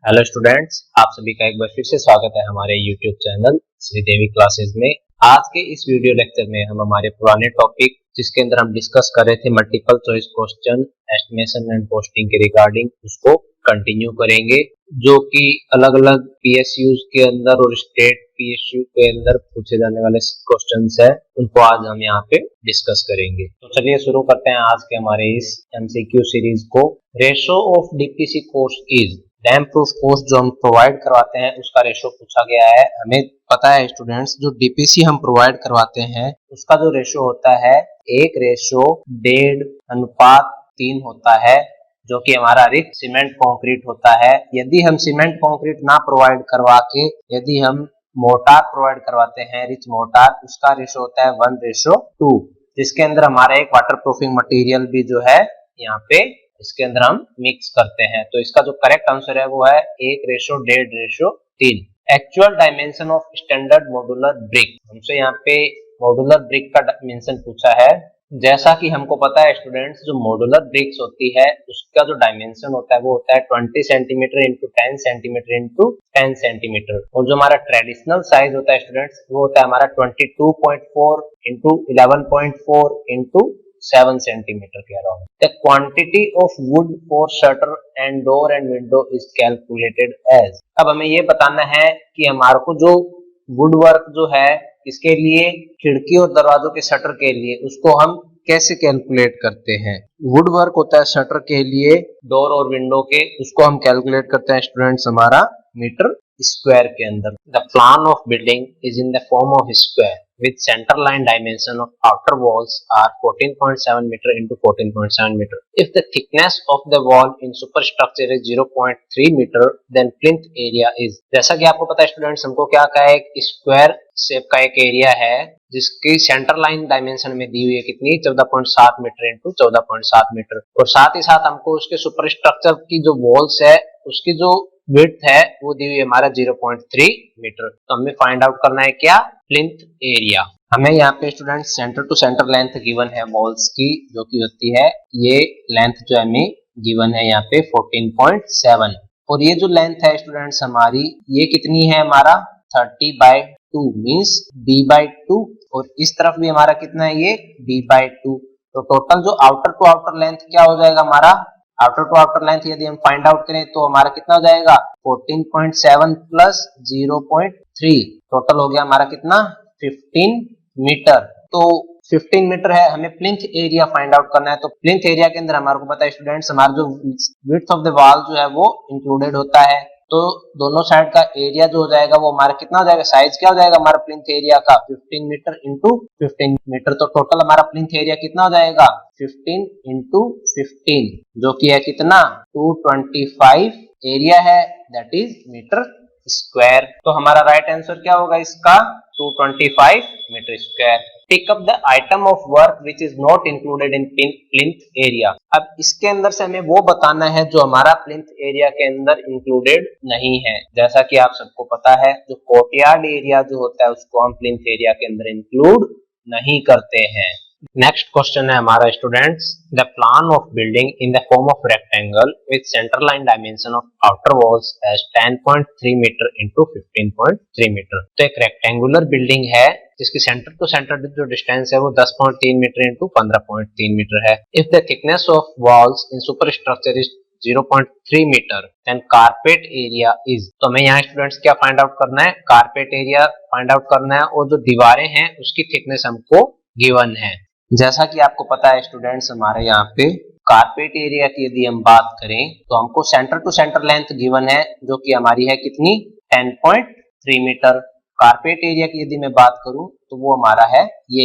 Hello students, आप सभी का एक बार फिर से स्वागत है हमारे YouTube चैनल श्रीदेवी क्लासेस में। आज के इस वीडियो लेक्चर में हम हमारे पुराने टॉपिक जिसके अंदर हम डिस्कस कर रहे थे multiple choice question, estimation and posting के रिगार्डिंग, उसको कंटिन्यू करेंगे, जो कि अलग अलग PSUs के अंदर और स्टेट PSU के अंदर पूछे जाने वाले क्वेश्चंस है, उनको आज हम यहाँ पे डिस्कस करेंगे। तो चलिए शुरू करते हैं आज के हमारे इस MCQ सीरीज को। Ratio of DPC course is, dam proof course जो हम प्रोवाइड करवाते हैं उसका रेशो पूछा गया है। हमें पता है स्टूडेंट्स, जो DPC हम प्रोवाइड करवाते हैं उसका जो रेशो होता है 1:1.5 होता है, जो कि हमारा रिच सीमेंट कंक्रीट होता है। यदि हम सीमेंट कंक्रीट ना प्रोवाइड करवा के यदि हम मोर्टार प्रोवाइड करवाते हैं, रिच मोर्टार, उसका रेशो होता है 1:2, जिसके अंदर हमारा एक वाटर प्रूफिंग मटेरियल भी जो है यहाँ पे इसके अंदर हम मिक्स करते हैं। तो इसका जो करेक्ट आंसर है वो है 1:1.5। Actual dimension of standard modular brick, हमसे यहाँ पे मॉड्यूलर ब्रिक का डायमेंशन पूछा है। जैसा कि हमको पता है स्टूडेंट्स, जो मॉड्यूलर ब्रिक्स होती है उसका जो डायमेंशन होता है वो होता है 20 centimetre into 10 centimetre into 10 centimetre, और जो हमारा ट्रेडिशनल साइज होता है स्टूडेंट्स वो होता है हमारा 22.4 इंटू 11.4 इंटू 7 सेंटीमीटर के around. The quantity of wood for shutter and door and window is calculated as. अब हमें ये बताना है कि हमारे को जो वुड वर्क जो है इसके लिए, खिड़की और दरवाजों के शटर के लिए, उसको हम कैसे कैलकुलेट करते हैं। वुड वर्क होता है शटर के लिए, डोर और विंडो के, उसको हम कैलकुलेट करते हैं स्टूडेंट्स हमारा मीटर स्क्वायर के अंदर। The plan of building is in the form of square with center line dimension of outer walls are 14.7 meter into 14.7 meter. If the thickness of the wall in superstructure is 0.3 meter, then plinth area is, जैसा कि आपको पता है students, हमको क्या कहा है, एक स्क्वायर शेप का एक एरिया है जिसकी सेंटर लाइन डायमेंशन में दी हुई है कितनी, 14.7 मीटर इंटू 14.7 मीटर, और साथ ही साथ हमको उसके सुपर स्ट्रक्चर की जो वॉल्स है उसकी जो विड्थ है वो दी हुई है हमारा 0.3 मीटर। तो हमें फाइंड आउट करना है क्या, प्लिंथ एरिया। हमें यहाँ पे student centre to centre length given है वॉल्स की, जो कि होती है, ये लेंथ जो हमें गिवन है यहाँ पे 14.7, और ये जो लेंथ है स्टूडेंट्स हमारी, ये कितनी है हमारा 30/2 मीन्स b/2, और इस तरफ भी हमारा कितना है, ये b/2। तो टोटल जो आउटर टू आउटर लेंथ क्या हो जाएगा हमारा, आउटर टू आउटर लेंथ यदि हम फाइंड आउट करें तो हमारा कितना हो जाएगा 14.7 प्लस 0.3, टोटल हो गया हमारा कितना 15 मीटर। तो 15 मीटर है, हमें प्लिंथ एरिया फाइंड आउट करना है। तो प्लिंथ एरिया के अंदर हमारे को पता है स्टूडेंट्स, हमारा जो विड्थ ऑफ द वॉल जो है वो इंक्लूडेड होता है। तो दोनों साइड का एरिया जो हो जाएगा वो हमारा कितना हो जाएगा, साइज क्या हो जाएगा हमारा प्लिंथ एरिया का 15 मीटर इंटू 15 मीटर। तो टोटल हमारा प्लिंथ एरिया कितना हो जाएगा 15 इंटू 15, जो कि है कितना 225 एरिया है, दैट इज मीटर स्क्वायर। तो हमारा राइट आंसर क्या होगा इसका 225 metre square. Pick up the item of work which is not included in plinth area. अब इसके अंदर से हमें वो बताना है जो हमारा प्लिंथ एरिया के अंदर इंक्लूडेड नहीं है। जैसा कि आप सबको पता है, जो कोर्टयार्ड एरिया जो होता है उसको हम प्लिंथ एरिया के अंदर इंक्लूड नहीं करते हैं। नेक्स्ट क्वेश्चन है हमारा students, the plan of building in the form of rectangle with centre line dimension of outer walls as 10.3 metre into 15.3 metre. तो एक रेक्टेंगुलर बिल्डिंग है जिसकी सेंटर टू सेंटर जो डिस्टेंस है वो 10.3 मीटर इंटू 15.3 मीटर है। If the thickness of walls in super structure is 0.3 metre, then carpet area is. तो हमें यहाँ स्टूडेंट्स क्या फाइंड आउट करना है, कारपेट एरिया फाइंड आउट करना है, और जो दीवारें हैं उसकी थिकनेस हमको गिवन है। जैसा कि आपको पता है स्टूडेंट्स, हमारे यहाँ पे कारपेट एरिया की यदि हम बात करें तो हमको centre to centre length given है, जो कि हमारी है कितनी 10.3 मीटर। कारपेट एरिया की यदि मैं बात करूं तो वो हमारा है ये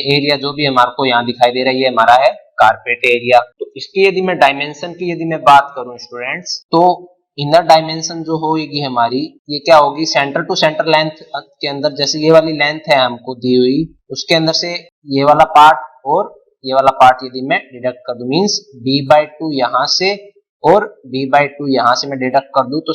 एरिया जो भी हमारे को यहाँ दिखाई दे रहा है ये हमारा है कारपेट एरिया। तो इसकी यदि मैं डायमेंशन की यदि मैं बात करूं स्टूडेंट्स, तो इनर डायमेंशन जो होगी हमारी, ये क्या होगी, सेंटर टू सेंटर लेंथ के अंदर, जैसे ये वाली लेंथ है हमको दी हुई, उसके अंदर से ये वाला पार्ट और ये वाला पार्ट यदि मैं डिडक्ट कर दूं, मींस b/2 यहाँ से और b/2 यहाँ से मैं डिडक्ट कर दूं, तो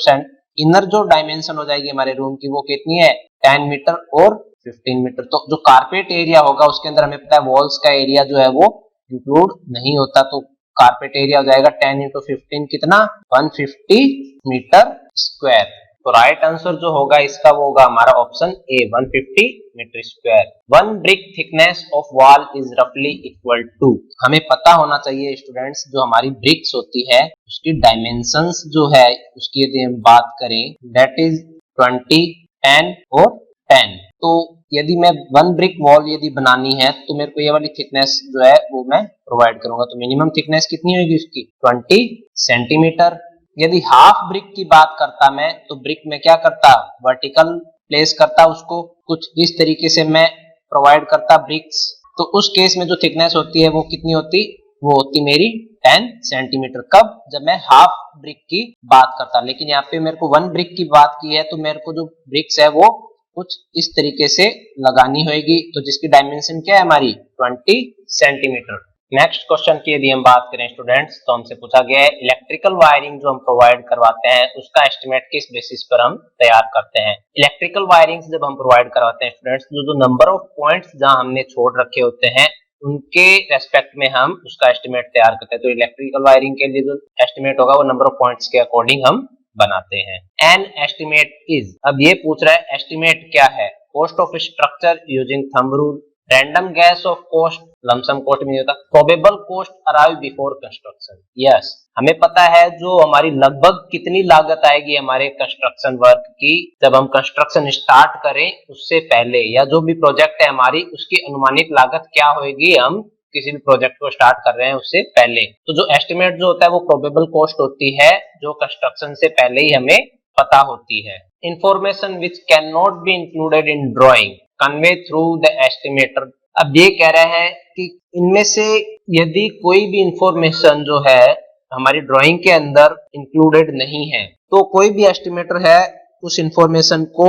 इनर जो डायमेंशन हो जाएगी हमारे रूम की वो कितनी है 10 मीटर और 15 मीटर। तो जो कारपेट एरिया होगा उसके अंदर हमें पता है वॉल्स का एरिया जो है वो इंक्लूड नहीं होता, तो कारपेट एरिया हो जाएगा 10 इंटू 15 कितना 150 मीटर स्क्वायर। तो राइट आंसर जो होगा इसका वो होगा हमारा option A 150 metre square. One brick thickness of wall is रफली इक्वल टू, हमें पता होना चाहिए स्टूडेंट्स जो हमारी ब्रिक्स होती है उसकी डायमेंशंस जो है उसकी यदि हम बात करें दैट इज 20, 10 और 10। तो यदि मैं वन ब्रिक वॉल यदि बनानी है तो मेरे को ये वाली थिकनेस जो है वो मैं प्रोवाइड करूंगा। तो मिनिमम थिकनेस कितनी होगी उसकी 20 सेंटीमीटर। यदि हाफ ब्रिक की बात करता मैं तो ब्रिक में क्या करता वर्टिकल प्लेस करता, उसको कुछ इस तरीके से मैं प्रोवाइड करता ब्रिक्स। तो उस केस में जो थिकनेस होती है वो कितनी होती, वो होती मेरी 10 सेंटीमीटर। कब, जब मैं हाफ ब्रिक की बात करता। लेकिन यहाँ पे मेरे को वन ब्रिक की बात की है तो मेरे को जो ब्रिक्स है वो कुछ इस तरीके से लगानी होगी, तो जिसकी डायमेंशन क्या है हमारी 20 सेंटीमीटर। नेक्स्ट क्वेश्चन की यदि हम बात करें स्टूडेंट्स तो हमसे पूछा गया है इलेक्ट्रिकल वायरिंग जो हम प्रोवाइड करवाते हैं उसका एस्टिमेट किस बेसिस पर हम तैयार करते हैं। इलेक्ट्रिकल वायरिंग जब हम प्रोवाइड करवाते हैं स्टूडेंट्स जो नंबर ऑफ पॉइंट्स जहां हमने छोड़ रखे होते हैं उनके रेस्पेक्ट में हम उसका एस्टिमेट तैयार करते हैं। तो इलेक्ट्रिकल वायरिंग के लिए जो एस्टिमेट होगा वो नंबर ऑफ पॉइंट्स के अकॉर्डिंग हम बनाते हैं। एन एस्टिमेट इज, अब ये पूछ रहा है एस्टिमेट क्या है, cost of structure using thumb rule, random gas off cost, lump sum cost में होता, probable cost arrive before construction. Yes, हमें पता है जो हमारी लगभग कितनी लागत आएगी हमारे कंस्ट्रक्शन वर्क की जब हम कंस्ट्रक्शन स्टार्ट करें उससे पहले, या जो भी प्रोजेक्ट है हमारी उसकी अनुमानित लागत क्या होगी हम किसी भी प्रोजेक्ट को स्टार्ट कर रहे हैं उससे पहले। तो जो एस्टिमेट जो होता है वो प्रोबेबल कॉस्ट होती है जो कंस्ट्रक्शन से पहले ही हमें पता होती है। Information which can not be included in drawing convey through the estimator. अब ये कह रहे हैं कि इनमें से यदि कोई भी इंफॉर्मेशन जो है हमारी ड्राइंग के अंदर इंक्लूडेड नहीं है तो कोई भी एस्टिमेटर है उस इंफॉर्मेशन को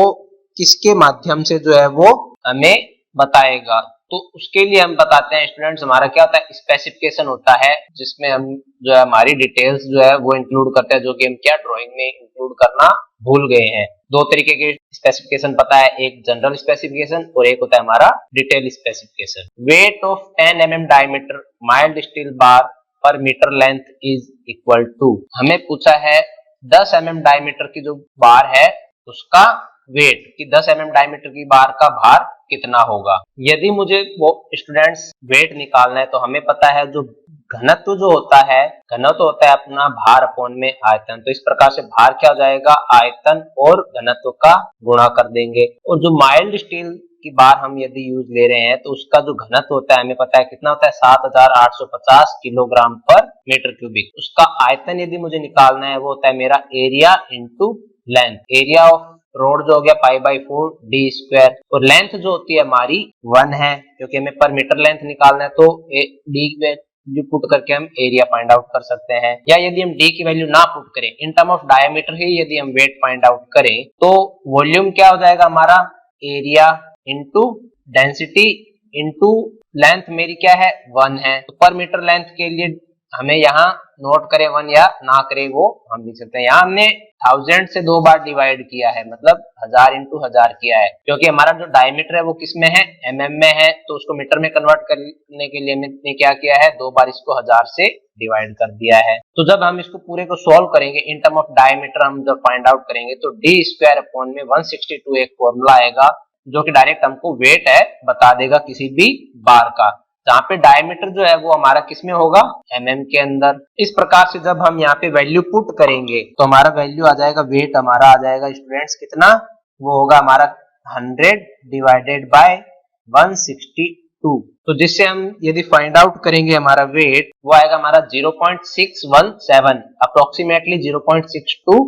किसके माध्यम से जो है वो हमें बताएगा। तो उसके लिए हम बताते हैं स्टूडेंट्स हमारा क्या होता है स्पेसिफिकेशन होता है जिसमें हम जो है हमारी डिटेल्स जो है वो इंक्लूड करते हैं जो कि हम क्या ड्राइंग में इंक्लूड करना भूल गए हैं। दो तरीके के स्पेसिफिकेशन पता है, एक जनरल स्पेसिफिकेशन और एक होता है हमारा detail specification. Weight of 10 mm diameter mild steel bar per metre length is equal to, हमें पूछा है 10 mm डायमीटर की जो बार है उसका वेट कि 10 mm डायमीटर की बार का भार कितना होगा। यदि मुझे वो स्टूडेंट्स वेट निकालना है तो हमें पता है जो घनत्व जो होता है, घनत्व होता है अपना भार अपॉन में आयतन। तो इस प्रकार से भार क्या हो जाएगा आयतन और घनत्व का गुणा कर देंगे। और जो माइल्ड स्टील की बार हम यदि यूज ले रहे हैं तो उसका जो घनत्व होता है हमें पता है कितना होता है 7850 किलोग्राम पर मीटर क्यूबिक। उसका आयतन यदि मुझे निकालना है वो होता है मेरा area into length. Area of road जो हो गया पाई बाई 4 डी स्क्वायर और लेंथ जो होती है हमारी 1 है क्योंकि हमें पर मीटर लेंथ निकालना है तो डी वैल्यू पुट करके हम एरिया फाइंड आउट कर सकते हैं। या यदि हम डी की वैल्यू ना पुट करें इन टर्म ऑफ डायमीटर ही यदि हम वेट फाइंड आउट करें तो वॉल्यूम क्या हो जाएगा हमारा area into density into length मेरी क्या है 1 है। तो पर मीटर लेंथ के लिए हमें यहाँ नोट करें 1 या ना करें वो हम लिख सकते हैं। यहाँ हमने 1000 से 2 बार डिवाइड किया है मतलब 1000 इंटू 1000 किया है क्योंकि हमारा जो डायमीटर है वो किस में है mm में है तो उसको मीटर में कन्वर्ट करने के लिए हमने क्या किया है 2 बार इसको 1000 से डिवाइड कर दिया है। तो जब हम इसको पूरे को सॉल्व करेंगे इन टर्म ऑफ डायमीटर हम जब फाइंड आउट करेंगे तो डी स्क्वायर अपॉन में 162 एक फॉर्मूला आएगा जो कि डायरेक्ट हमको वेट है बता देगा किसी भी बार का, जहाँ पे डायमीटर जो है वो हमारा किसमें होगा mm के अंदर। इस प्रकार से जब हम यहाँ पे वैल्यू पुट करेंगे तो हमारा वैल्यू आ जाएगा वेट हमारा आ जाएगा स्टूडेंट्स कितना, वो होगा हमारा 100 डिवाइडेड बाय 162। तो जिससे हम यदि फाइंड आउट करेंगे हमारा वेट वो आएगा हमारा 0.617 अप्रोक्सीमेटली 0.62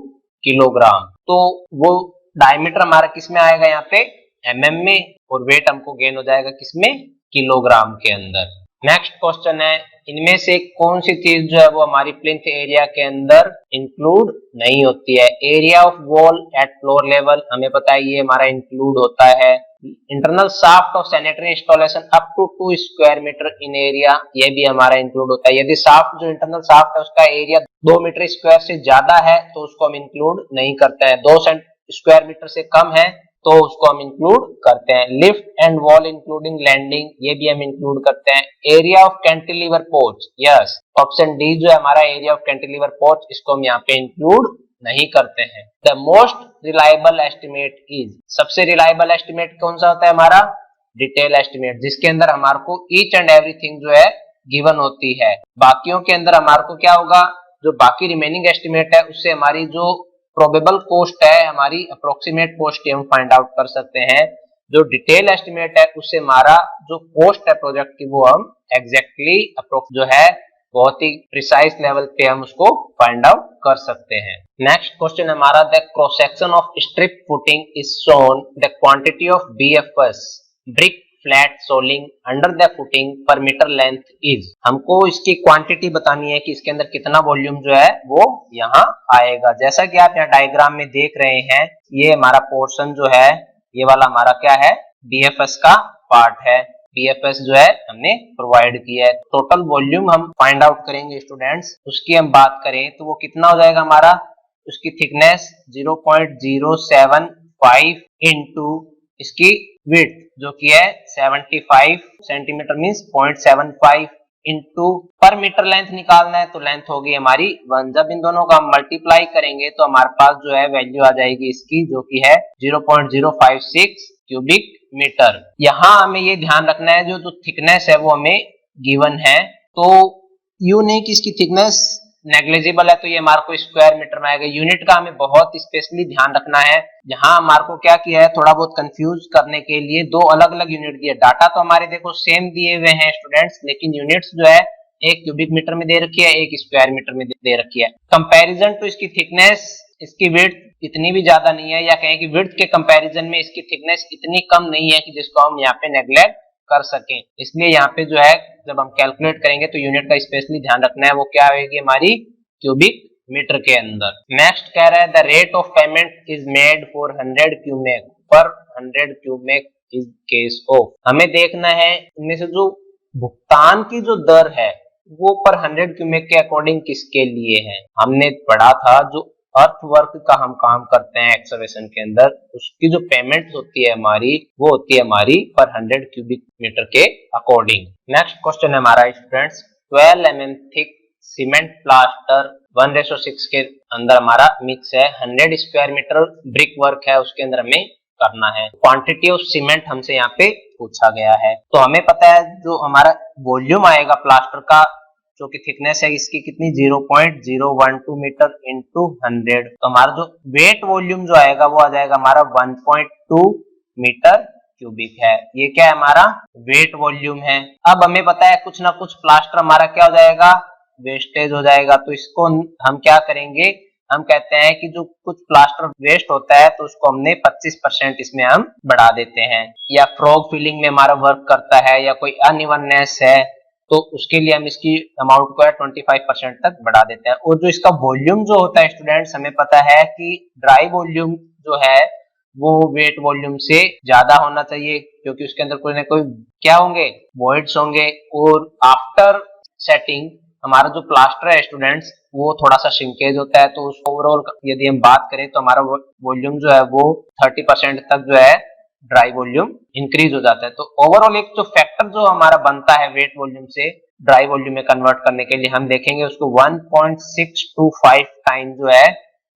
किलोग्राम। तो वो डायमीटर हमारा किसमें आएगा यहाँ पे mm में और वेट हमको गेन हो जाएगा किसमें किलोग्राम के अंदर। नेक्स्ट क्वेश्चन है इनमें से कौन सी चीज जो है वो हमारी प्लिंथ एरिया के अंदर इंक्लूड नहीं होती है। Area of wall at floor level हमें पता है ये हमारा इंक्लूड होता है। Internal shaft of sanitary installation up to 2 square metre in area ये भी हमारा इंक्लूड होता है। यदि शाफ्ट जो इंटरनल शाफ्ट है उसका एरिया 2 मीटर स्क्वायर से ज्यादा है तो उसको हम इंक्लूड नहीं करते हैं। 2 स्क्वायर मीटर से कम है तो उसको हम इंक्लूड करते हैं। Lift and wall including landing, ये भी हम इंक्लूड करते हैं। Area of cantilever porch, yes, option D जो है हमारा एरिया ऑफ कैंटिलीवर पोर्च, इसको हम यहाँ पे इंक्लूड नहीं करते हैं। The most reliable estimate is, सबसे रिलायबल एस्टिमेट कौन सा होता है हमारा? डिटेल एस्टिमेट, जिसके अंदर हमारे को ईच एंड एवरीथिंग जो है गिवन होती है। बाकियों के अंदर हमारे को क्या होगा, जो बाकी रिमेनिंग एस्टिमेट है उससे हमारी जो प्रोबेबल कॉस्ट है, हमारी अप्रोक्सीमेट कॉस्ट हम फाइंड आउट कर सकते हैं। जो डिटेल एस्टिमेट है उससे हमारा जो कॉस्ट है प्रोजेक्ट की वो हम एग्जैक्टली जो है बहुत ही प्रिसाइज लेवल पे हम उसको फाइंड आउट कर सकते हैं। नेक्स्ट क्वेश्चन हमारा, the cross section of strip footing is shown, the quantity of BFS brick flat soling under the footing पर मीटर लेंथ इज, हमको इसकी क्वांटिटी बतानी है कि इसके अंदर कितना वॉल्यूम जो है वो यहाँ आएगा। जैसा कि आप यहाँ डायग्राम में देख रहे हैं, ये हमारा पोर्शन जो है ये वाला हमारा क्या है, बीएफएस का पार्ट है। बीएफएस जो है हमने प्रोवाइड किया है। टोटल वॉल्यूम हम फाइंड आउट करेंगे स्टूडेंट्स, उसकी हम बात करें तो वो कितना हो जाएगा हमारा, उसकी थिकनेस 0.075 इंटू इसकी विड्थ जो कि है 75 सेंटीमीटर मींस 0.75 इंटू पर मीटर लेंथ निकालना है तो लेंथ होगी हमारी 1। जब इन दोनों का हम मल्टीप्लाई करेंगे तो हमारे पास जो है वैल्यू आ जाएगी इसकी जो कि है 0.056 क्यूबिक मीटर। यहाँ हमें ये ध्यान रखना है जो थिकनेस है वो हमें गिवन है, तो यू नहीं कि इसकी थिकनेस नेग्लिजिबल है तो ये हमारे को स्क्वायर मीटर में आएगा। यूनिट का हमें बहुत स्पेशली ध्यान रखना है। यहाँ हमारे को क्या किया है, थोड़ा बहुत कंफ्यूज करने के लिए दो अलग अलग यूनिट दिए। डाटा तो हमारे देखो सेम दिए हुए हैं स्टूडेंट्स, लेकिन यूनिट्स जो है एक क्यूबिक मीटर में दे रखी है, एक स्क्वायर मीटर में दे रखी है। कंपैरिजन टू इसकी थिकनेस, इसकी विड्थ इतनी भी ज्यादा नहीं है, या कहें कि विड्थ के कंपैरिजन में इसकी थिकनेस इतनी कम नहीं है कि जिसको हम यहाँ पे नेग्लेक्ट कर सकें। इसलिए यहाँ पे जो है जब हम कैलकुलेट करेंगे तो यूनिट का स्पेशली ध्यान रखना है, वो क्या होगी हमारी क्यूबिक मीटर के अंदर। नेक्स्ट कह रहा है the rate of payment is made for 100 cumec पर 100 क्यूमेक इज केस ऑफ, हमें देखना है इनमें से जो भुगतान की जो दर है वो पर 100 क्यूमेक के अकॉर्डिंग किसके लिए है। हमने पढ़ा था जो अर्थ वर्क का हम काम करते हैं एक्सकवेशन के अंदर, उसकी जो पेमेंट होती है हमारी वो होती है हमारी पर 100 क्यूबिक मीटर के अकॉर्डिंग। नेक्स्ट क्वेश्चन है हमारा students, 12 mm thick cement plaster 1:6 के अंदर हमारा मिक्स है, 100 स्क्वायर मीटर ब्रिक वर्क है उसके अंदर हमें करना है। क्वांटिटी ऑफ सीमेंट हमसे यहाँ पे पूछा गया है, तो हमें पता है जो हमारा वॉल्यूम आएगा प्लास्टर का जो कि थिकनेस है इसकी कितनी 0.012 मीटर इंटू 100, तो हमारा जो वेट वॉल्यूम जो आएगा वो आ जाएगा हमारा 1.2 मीटर क्यूबिक है। ये क्या है हमारा वेट वॉल्यूम है। अब हमें पता है कुछ ना कुछ प्लास्टर हमारा क्या हो जाएगा, वेस्टेज हो जाएगा, तो इसको हम क्या करेंगे, हम कहते हैं कि जो कुछ प्लास्टर वेस्ट होता है तो उसको हमने 25% इसमें हम बढ़ा देते हैं। या फ्रॉग फिलिंग में हमारा वर्क करता है या कोई अनइवननेस है तो उसके लिए हम इसकी अमाउंट को 25% तक बढ़ा देते हैं। और जो इसका वॉल्यूम जो होता है स्टूडेंट्स, हमें पता है कि ड्राई वॉल्यूम जो है वो वेट वॉल्यूम से ज्यादा होना चाहिए, क्योंकि उसके अंदर कोई ना कोई क्या होंगे, वॉइड्स होंगे। और आफ्टर सेटिंग हमारा जो प्लास्टर है स्टूडेंट्स वो थोड़ा सा श्रिंकेज होता है, तो उसको ओवरऑल यदि हम बात करें तो हमारा वॉल्यूम जो है वो 30% तक जो है ड्राई वॉल्यूम इंक्रीज हो जाता है। तो ओवरऑल एक जो फैक्टर जो हमारा बनता है वेट वॉल्यूम से ड्राई वॉल्यूम में कन्वर्ट करने के लिए हम देखेंगे उसको 1.625 टाइम जो है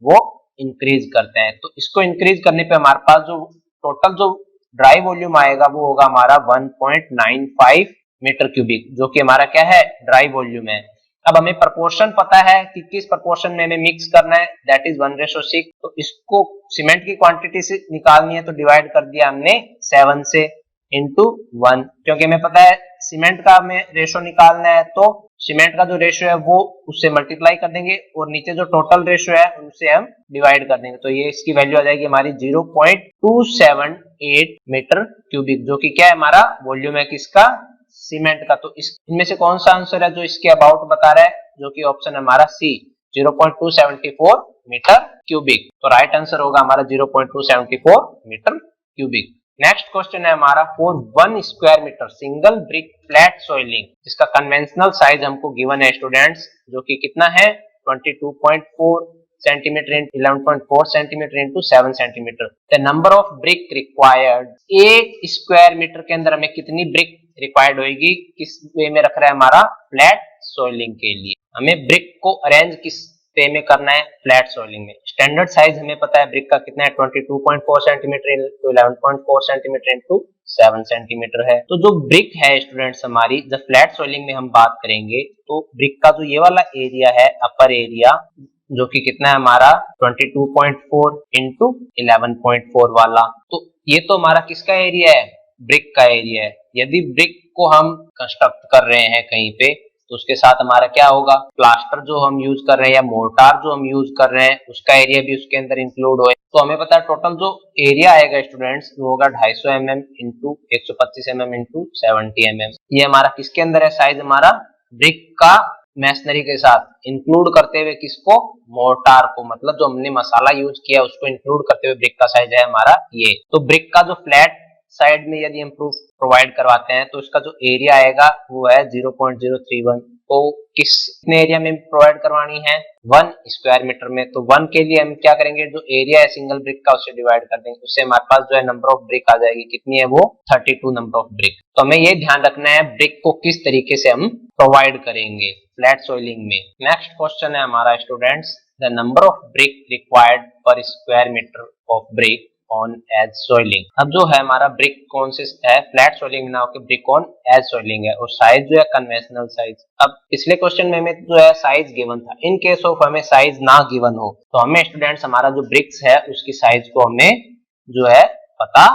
वो इंक्रीज करते हैं। तो इसको इंक्रीज करने पे हमारे पास जो टोटल जो ड्राई वॉल्यूम आएगा वो होगा हमारा 1.95 मीटर क्यूबिक, जो कि हमारा क्या है ड्राई वॉल्यूम है। अब हमें प्रोपोर्शन पता है कि किस प्रोपोर्शन में हमें मिक्स करना है, दैट इज 1:6। तो इसको सीमेंट की क्वांटिटी से निकालनी है तो डिवाइड कर दिया हमने 7 से इंटू 1, क्योंकि हमें पता है सीमेंट का हमें रेशो निकालना है तो सीमेंट का जो रेशो है वो उससे मल्टीप्लाई कर देंगे और नीचे जो टोटल रेशो है उनसे हम डिवाइड कर देंगे, तो ये इसकी वैल्यू आ जाएगी हमारी 0.278 मीटर क्यूबिक, जो कि क्या है हमारा वॉल्यूम है किसका, सीमेंट का। तो इनमें से कौन सा आंसर है जो इसके अबाउट बता रहा है, जो कि ऑप्शन हमारा सी 0.274 मीटर क्यूबिक। तो राइट आंसर होगा हमारा 0.274 मीटर क्यूबिक। नेक्स्ट क्वेश्चन है हमारा, for 1 square metre single brick flat soiling, जिसका कन्वेंशनल साइज हमको गिवन है स्टूडेंट्स, जो कि कितना है 22.4 centimetre into 11.4 centimetre into 7 centimetre. The number of brick required, एक स्क्वायर मीटर के अंदर हमें कितनी ब्रिक रिक्वायर्ड होगी, किस वे में रख रहा है हमारा, फ्लैट सॉइलिंग के लिए। हमें ब्रिक को अरेंज किस वे में करना है, फ्लैट सॉइलिंग में। स्टैंडर्ड साइज हमें पता है ब्रिक का कितना है, 22.4 centimetre into 11.4 centimetre into 7 centimetre है। तो जो ब्रिक है स्टूडेंट्स हमारी, जब फ्लैट सॉइलिंग में हम बात करेंगे तो ब्रिक का जो ये वाला एरिया है, अपर एरिया, जो कि कितना है हमारा 22.4 इंटू 11.4 वाला, तो ये तो हमारा किसका एरिया है, ब्रिक का एरिया है। यदि ब्रिक को हम कंस्ट्रक्ट कर रहे हैं कहीं पे, तो उसके साथ हमारा क्या होगा, प्लास्टर जो हम यूज कर रहे हैं या मोर्टार जो हम यूज कर रहे हैं उसका एरिया भी उसके अंदर इंक्लूड होए। तो हमें पता है टोटल जो एरिया आएगा स्टूडेंट्स वो होगा 250 mm into 125 mm into 70 mm। ये हमारा किसके अंदर है, साइज हमारा ब्रिक का मैसनरी के साथ इंक्लूड करते हुए किसको, मोर्टार को, मतलब जो हमने मसाला यूज किया उसको इंक्लूड करते हुए ब्रिक का साइज है हमारा ये। तो ब्रिक का जो फ्लैट साइड में यदि हम प्रूफ प्रोवाइड करवाते हैं तो इसका जो एरिया आएगा वो है 0.031। तो कितने एरिया में प्रोवाइड करवानी है, 1 स्क्वायर मीटर में। तो 1 के लिए हम क्या करेंगे, जो एरिया है सिंगल ब्रिक का उससे डिवाइड कर देंगे, उससे हमारे पास जो है नंबर ऑफ ब्रिक आ जाएगी, कितनी है वो 32 नंबर ऑफ ब्रिक। तो हमें ये ध्यान रखना है ब्रिक को किस तरीके से हम प्रोवाइड करेंगे फ्लैट सॉइलिंग में। नेक्स्ट क्वेश्चन है हमारा students, the number of brick required per square metre of brick on edge soiling. अब जो है हमारा ब्रिक कौन से है, फ्लैट सॉइलिंग ना होकर ब्रिक ऑन एज सॉइलिंग है, और साइज जो है कन्वेंशनल साइज। अब पिछले क्वेश्चन में हमें जो है साइज गिवन था, इन केस ऑफ हमें साइज ना गिवन हो तो हमें स्टूडेंट्स हमारा जो ब्रिक्स है उसकी साइज को हमें जो है पता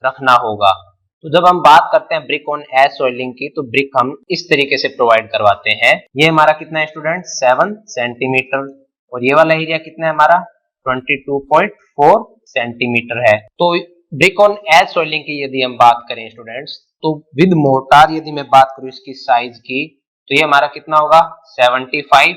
रखना होगा। तो जब हम बात करते हैं ब्रिक ऑन एज सॉइलिंग की, तो ब्रिक हम इस तरीके से प्रोवाइड करवाते हैं। ये हमारा कितना है स्टूडेंट, 7 सेंटीमीटर, और ये वाला एरिया कितना है हमारा 22.4 सेंटीमीटर है। तो ब्रिक ऑन एज सॉइलिंग की यदि हम बात करें स्टूडेंट्स, तो विद मोर्टार यदि मैं बात करूं इसकी साइज की, तो ये हमारा कितना होगा 75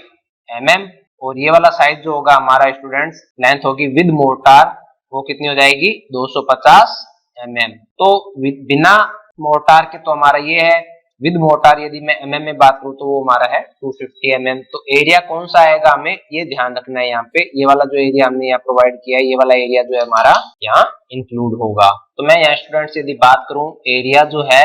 mm, और ये वाला साइज जो होगा हमारा स्टूडेंट्स, लेंथ होगी विद मोर्टार, वो कितनी हो जाएगी 250 mm। तो बिना मोर्टार के तो हमारा ये है, विद मोर्टार यदि मैं mm में बात करूं तो वो हमारा है 250 mm। तो एरिया कौन सा आएगा हमें ये ध्यान रखना है, यहाँ पे ये वाला जो एरिया हमने यहाँ प्रोवाइड किया है, ये वाला एरिया जो है हमारा यहाँ इंक्लूड होगा। तो मैं यहाँ स्टूडेंट्स यदि बात करूं एरिया जो है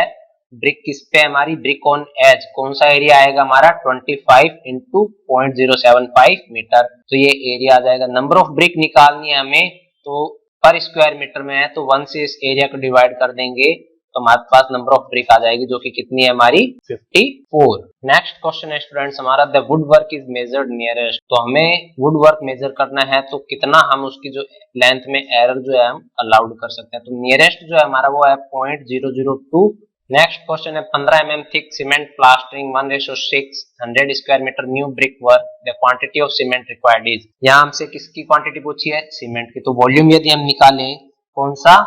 ब्रिक किस पे हमारी, ब्रिक ऑन एज, कौन सा एरिया आएगा हमारा 25 इंटू 0.075 मीटर। तो ये एरिया आ जाएगा। नंबर ऑफ ब्रिक निकालनी है हमें, तो पर स्क्वायर मीटर में है तो 1 से इस एरिया को डिवाइड कर देंगे तो हमारे पास नंबर ऑफ ब्रिक आ जाएगी, जो कि कितनी है हमारी 54। नेक्स्ट क्वेश्चन है स्टूडेंट्स हमारा, the wood work is measured nearest. तो हमें वुड वर्क मेजर करना है तो कितना हम उसकी जो लेंथ में एरर जो है हम अलाउड कर सकते हैं। तो नियरेस्ट जो है हमारा वो है 0.002। नेक्स्ट क्वेश्चन है 15 mm thick cement plastering 1:6 100 square metre new brick work, the quantity of cement required is. यहाँ हमसे किसकी क्वांटिटी पूछी है, सीमेंट की। तो वॉल्यूम यदि हम निकालें, कौन सा,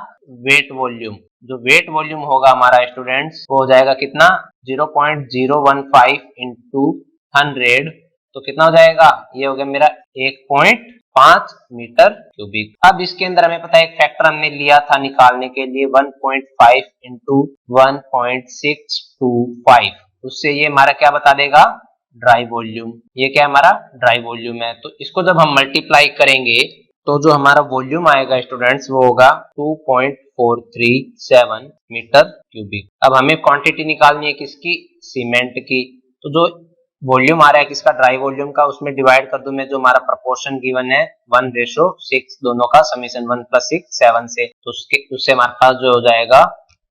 वेट वॉल्यूम। जो वेट वॉल्यूम होगा हमारा स्टूडेंट्स वो हो जाएगा कितना 0.015 इंटू 100, तो कितना हो जाएगा, ये हो गया मेरा 1.5 मीटर क्यूबिक। अब इसके अंदर हमें पता है एक फैक्टर हमने लिया था निकालने के लिए 1.5 इंटू 1.625, उससे ये हमारा क्या बता देगा, ड्राई वॉल्यूम। ये क्या हमारा ड्राई वॉल्यूम है। तो इसको जब हम मल्टीप्लाई करेंगे तो जो हमारा वॉल्यूम आएगा स्टूडेंट्स वो होगा 2.437 मीटर क्यूबिक। अब हमें क्वांटिटी निकालनी है किसकी, सीमेंट की। तो जो वॉल्यूम आ रहा है किसका, ड्राई वॉल्यूम का, उसमें डिवाइड कर दूं मैं जो हमारा प्रोपोर्शन गिवन है 1:6 दोनों का, समेशन 1 + 6 7 से, तो उससे हमारे पास जो हो जाएगा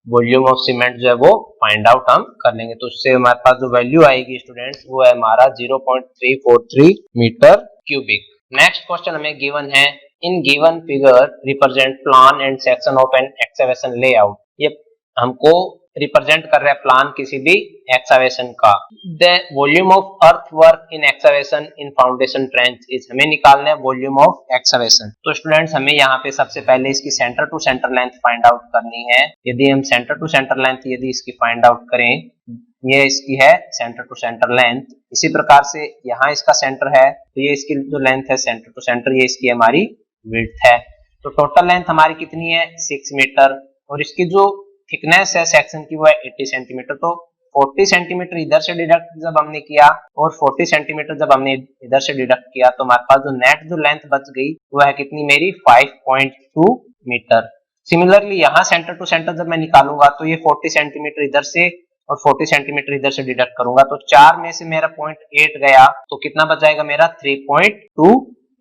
वॉल्यूम ऑफ सीमेंट जो है वो फाइंड आउट हम कर लेंगे। तो उससे हमारे पास जो वैल्यू आएगी स्टूडेंट्स वो है हमारा 0.343 मीटर क्यूबिक। नेक्स्ट क्वेश्चन हमें गिवन है, in given figure represent plan and section of an excavation layout. ये हमको रिप्रेजेंट कर रहा है प्लान किसी भी एक्सकवेशन का। The volume of earth work in excavation in foundation trench is, हमें निकालना है वॉल्यूम ऑफ एक्सकवेशन। तो स्टूडेंट्स हमें यहाँ पे सबसे पहले इसकी centre to centre length find out करनी है। यदि हम सेंटर टू सेंटर लेंथ यदि इसकी फाइंड आउट करें, ये इसकी है सेंटर टू सेंटर लेंथ। इसी प्रकार से यहाँ इसका सेंटर है तो ये इसकी जो लेंथ है सेंटर टू सेंटर, ये इसकी हमारी विड्थ है। तो टोटल लेंथ हमारी कितनी है 6 मीटर, और इसकी जो थिकनेस है सेक्शन की वो है 80 सेंटीमीटर। तो 40 सेंटीमीटर इधर से डिडक्ट जब हमने किया और 40 सेंटीमीटर जब हमने इधर से डिडक्ट किया तो हमारे पास जो नेट जो लेंथ बच गई वो है कितनी मेरी 5.2 मीटर। सिमिलरली यहाँ सेंटर टू सेंटर जब मैं निकालूंगा तो ये 40 सेंटीमीटर इधर से और 40 सेंटीमीटर इधर से डिडक्ट करूंगा तो 4 में से मेरा 0.8 गया तो कितना बच जाएगा मेरा 3.2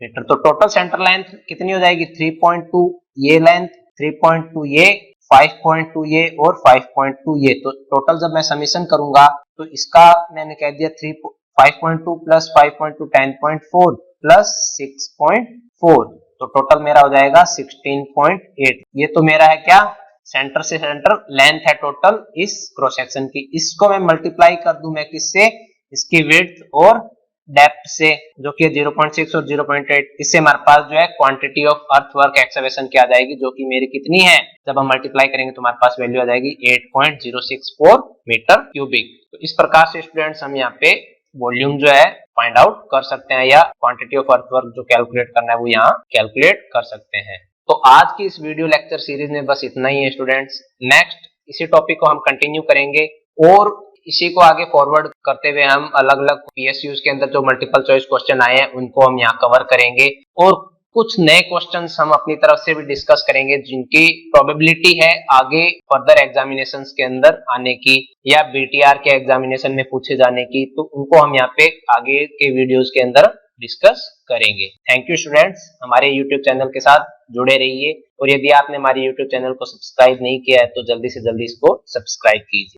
मीटर। तो टोटल सेंटर लेंथ कितनी हो जाएगी 3.2 ये लेंथ, 3.2 ये, 5.2 ये और 5.2 ये। तो टोटल जब मैं समीशन करूंगा तो इसका मैंने कह दिया 5.2 प्लस 5.2 10.4 प्लस 6.4 तो टोटल मेरा हो जाएगा 16.8। ये तो मेरा है क्या सेंटर से सेंटर लेंथ है टोटल इस क्रॉस सेक्शन की। इसको मैं मल्टीप्लाई कर दूं मैं किससे, इसकी विड्थ और डेप्थ से जो कि 0.6 और 0.8। इससे हमारे पास जो है क्वांटिटी ऑफ अर्थवर्क एक्सकवेशन क्या आ जाएगी जो कि मेरी कितनी है, जब हम मल्टीप्लाई करेंगे तो हमारे पास वैल्यू आ जाएगी 8.064 मीटर क्यूबिक। तो इस प्रकार से स्टूडेंट्स हम यहाँ पे वॉल्यूम जो है फाइंड आउट कर सकते हैं या क्वांटिटी ऑफ अर्थवर्क जो कैलकुलेट करना है वो यहाँ कैलकुलेट कर सकते हैं। तो आज की इस वीडियो लेक्चर सीरीज में बस इतना ही है स्टूडेंट्स। नेक्स्ट इसी टॉपिक को हम कंटिन्यू करेंगे और इसी को आगे फॉरवर्ड करते हुए हम अलग अलग पीएसयूज के अंदर जो मल्टीपल चॉइस क्वेश्चन आए हैं उनको हम यहाँ कवर करेंगे और कुछ नए क्वेश्चंस हम अपनी तरफ से भी डिस्कस करेंगे जिनकी प्रोबेबिलिटी है आगे फर्दर एग्जामिनेशंस के अंदर आने की या बीटीआर के एग्जामिनेशन में पूछे जाने की। तो उनको हम यहाँ पे आगे के वीडियोस के अंदर डिस्कस करेंगे। थैंक यू स्टूडेंट्स, हमारे यूट्यूब चैनल के साथ जुड़े रहिए और यदि आपने हमारे यूट्यूब चैनल को सब्सक्राइब नहीं किया है तो जल्दी से जल्दी इसको सब्सक्राइब कीजिए।